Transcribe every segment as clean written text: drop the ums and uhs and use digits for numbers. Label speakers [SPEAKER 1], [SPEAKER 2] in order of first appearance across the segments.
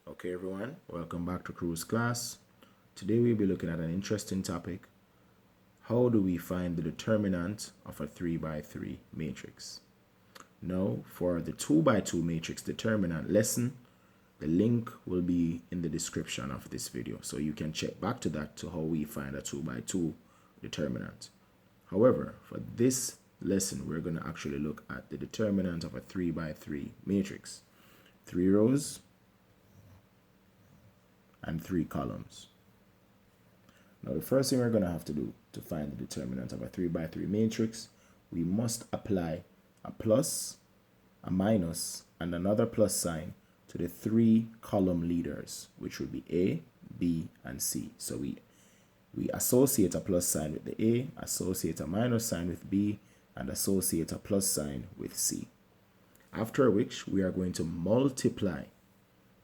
[SPEAKER 1] Okay everyone, welcome back to Cruise class. Today we'll be looking at an interesting topic. How do we find the determinant of a 3 by 3 matrix? Now for the 2 by 2 matrix determinant lesson, the link will be in the description of this video, so you can check back to that to how we find a 2 by 2 determinant. However, for this lesson we're going to actually look at the determinant of a 3 by 3 matrix. 3 rows and 3 columns. Now the first thing we're going to have to do to find the determinant of a 3 by 3 matrix, we must apply a plus, a minus, and another plus sign to the 3 column leaders, which would be A, B, and C. So we associate a plus sign with the A, associate a minus sign with B, and associate a plus sign with C. After which we are going to multiply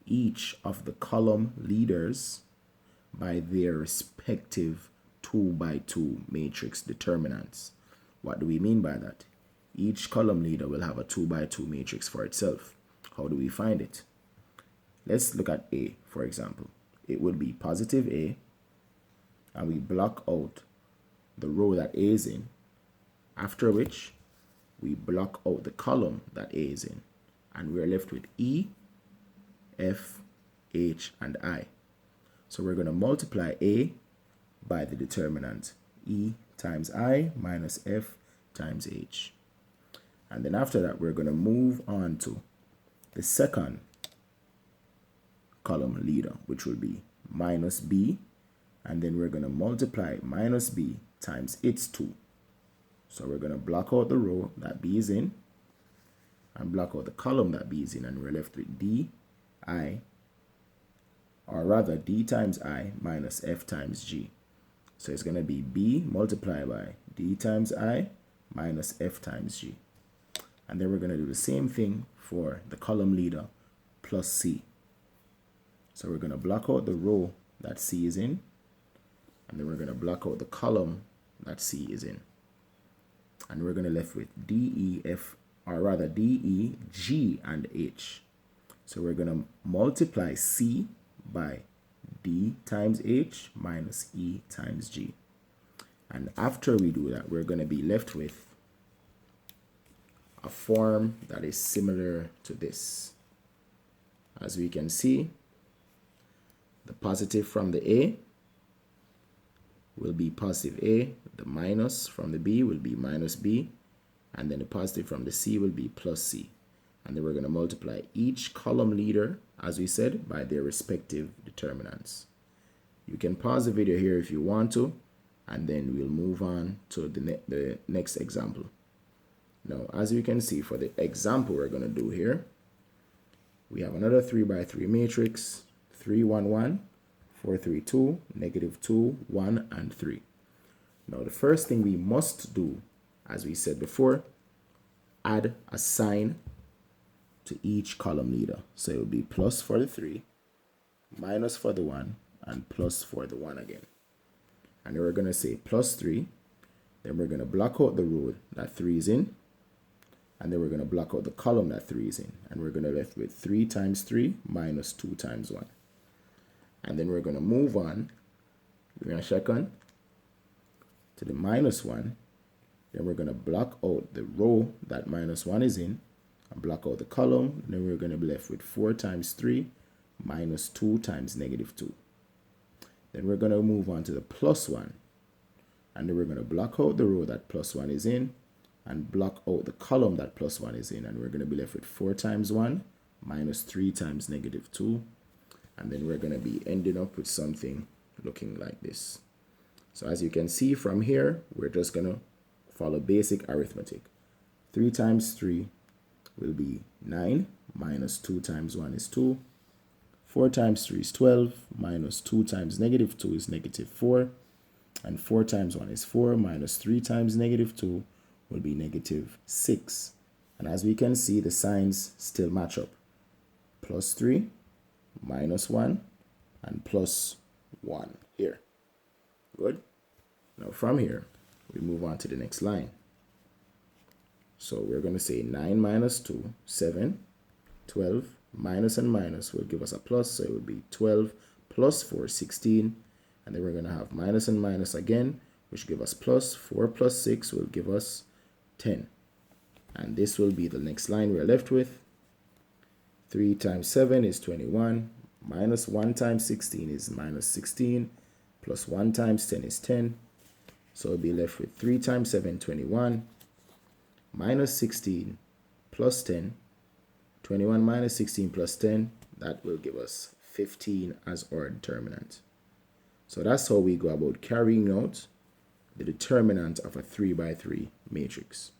[SPEAKER 1] each of the column leaders by their respective 2 by 2 matrix determinants. What do we mean by that? Each column leader will have a 2 by 2 matrix for itself. How do we find it? Let's look at A, for example. It would be positive A, and we block out the row that A is in, after which we block out the column that A is in, and we're left with E, F, H, and I. So we're going to multiply A by the determinant E times I minus F times H. And then after that, we're going to move on to the second column leader, which will be minus B. And then we're going to multiply minus B times its 2. So we're going to block out the row that B is in and block out the column that B is in, and we're left with D times I minus F times G. So it's going to be B multiplied by D times I minus F times G. And then we're going to do the same thing for the column leader plus C. So we're going to block out the row that C is in, and then we're going to block out the column that C is in. And we're going to left with D, E, G, and H. So we're going to multiply C by D times H minus E times G. And after we do that, we're going to be left with a form that is similar to this. As we can see, the positive from the A will be positive A, the minus from the B will be minus B, and then the positive from the C will be plus C. And then we're going to multiply each column leader, as we said, by their respective determinants. You can pause the video here if you want to, and then we'll move on to the next example. Now, as you can see, for the example we're going to do here, we have another 3 by 3 matrix, 3, 1, 1, 4, 3, 2, negative 2, 1, and 3. Now, the first thing we must do, as we said before, add a sign to each column leader. So it will be plus for the 3, minus for the 1, and plus for the 1 again. And then we're going to say plus 3. Then we're going to block out the row that 3 is in. And then we're going to block out the column that 3 is in. And we're going to left with 3 times 3 minus 2 times 1. And then we're going to move on. We're going to check on to the minus 1. Then we're going to block out the row that minus 1 is in, and block out the column. Then we're going to be left with 4 times 3 minus 2 times negative 2. Then we're going to move on to the plus 1. And then we're going to block out the row that plus 1 is in, and block out the column that plus 1 is in. And we're going to be left with 4 times 1 minus 3 times negative 2. And then we're going to be ending up with something looking like this. So as you can see from here, we're just going to follow basic arithmetic. 3 times 3 will be 9, minus 2 times 1 is 2. 4 times 3 is 12, minus 2 times negative 2 is negative 4. And 4 times 1 is 4, minus 3 times negative 2 will be negative 6. And as we can see, the signs still match up. Plus 3, minus 1, and plus 1 here. Good? Now from here, we move on to the next line. So we're going to say 9 minus 2, 7, 12, minus and minus will give us a plus, so it would be 12 plus 4, 16. And then we're going to have minus and minus again, which give us plus. 4 plus 6 will give us 10. And this will be the next line we're left with. 3 times 7 is 21. Minus 1 times 16 is minus 16. Plus 1 times 10 is 10. So we'll be left with 3 times 7, 21. Minus 16 plus 10. 21 minus 16 plus 10. That will give us 15 as our determinant. So that's how we go about carrying out the determinant of a 3 by 3 matrix.